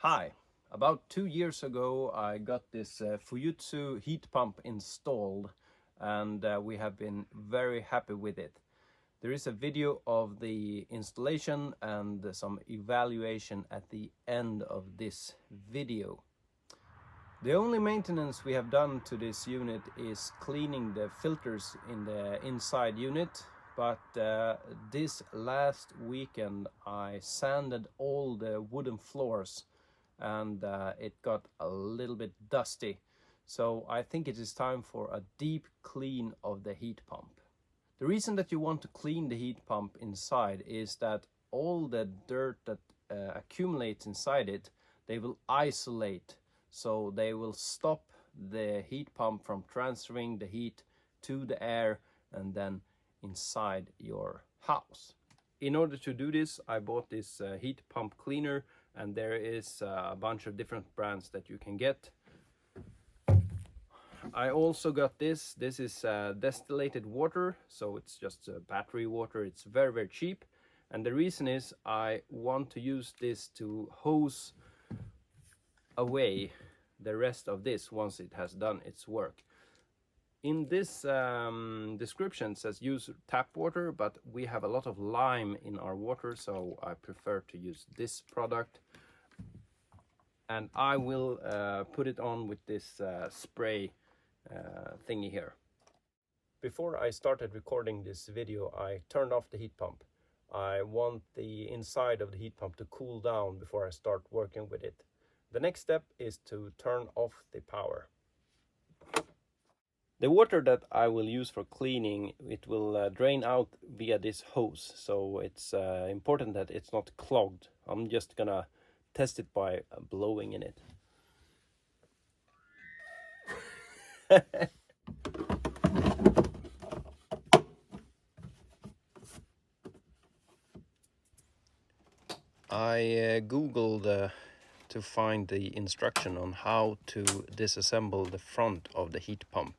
Hi, about 2 years ago I got this Fujitsu heat pump installed and we have been very happy with it. There is a video of the installation and some evaluation at the end of this video. The only maintenance we have done to this unit is cleaning the filters in the inside unit, but this last weekend I sanded all the wooden floors and it got a little bit dusty. So I think it is time for a deep clean of the heat pump. The reason that you want to clean the heat pump inside is that all the dirt that accumulates inside it, they will isolate. So they will stop the heat pump from transferring the heat to the air and then inside your house. In order to do this, I bought this heat pump cleaner, and there is a bunch of different brands that you can get. I also got this. This is distilled water, so it's just battery water. It's very cheap, and the reason is I want to use this to hose away the rest of this once it has done its work. In this description it says use tap water, but we have a lot of lime in our water, so I prefer to use this product. And I will put it on with this spray thingy here. Before I started recording this video, I turned off the heat pump. I want the inside of the heat pump to cool down before I start working with it. The next step is to turn off the power. The water that I will use for cleaning, it will drain out via this hose, so it's important that it's not clogged. I'm just gonna test it by blowing in it. I googled to find the instruction on how to disassemble the front of the heat pump.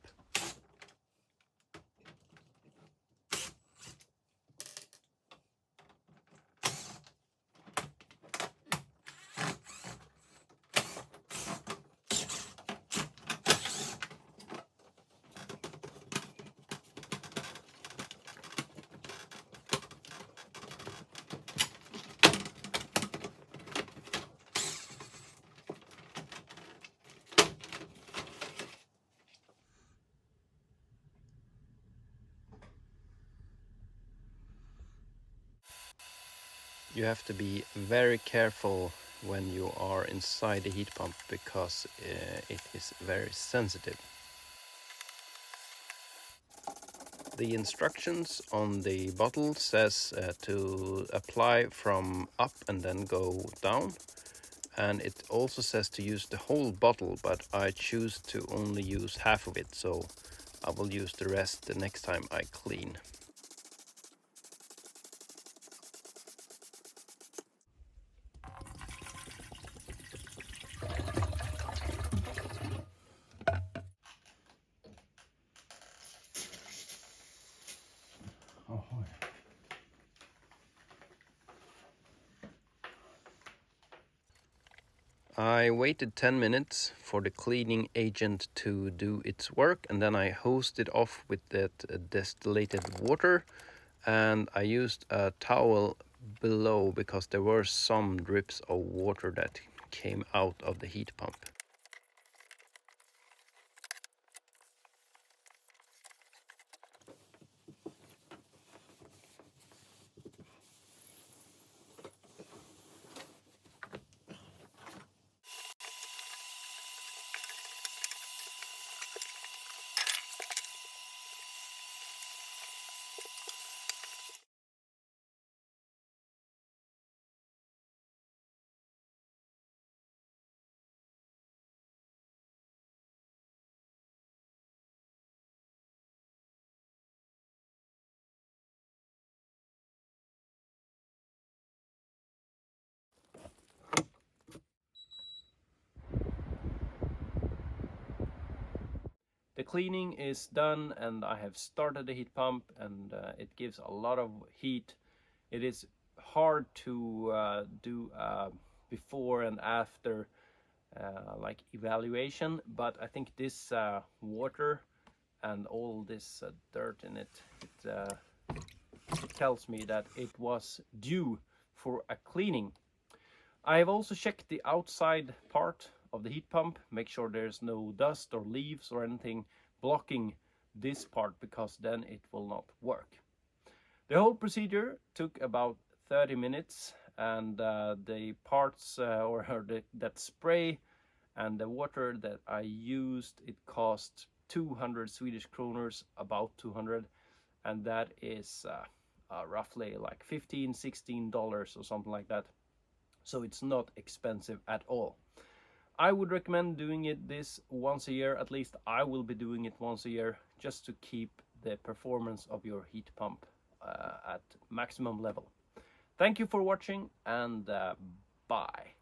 You have to be very careful when you are inside the heat pump because it is very sensitive. The instructions on the bottle says to apply from up and then go down, and it also says to use the whole bottle, but I choose to only use half of it, so I will use the rest the next time I clean. I waited 10 minutes for the cleaning agent to do its work, and then I hosed it off with that distilled water, and I used a towel below because there were some drips of water that came out of the heat pump. The cleaning is done and I have started the heat pump, and it gives a lot of heat. It is hard to do a before and after like evaluation, but I think this water and all this dirt in it, it tells me that it was due for a cleaning. I have also checked the outside part of the heat pump, make sure there's no dust or leaves or anything blocking this part, because then it will not work. The whole procedure took about 30 minutes, and the parts that spray and the water that I used, it cost 200 Swedish kroners, about 200, and that is roughly like $15-16 or something like that. So it's not expensive at all. I would recommend doing this once a year. At least I will be doing it once a year, just to keep the performance of your heat pump at maximum level. Thank you for watching, and bye.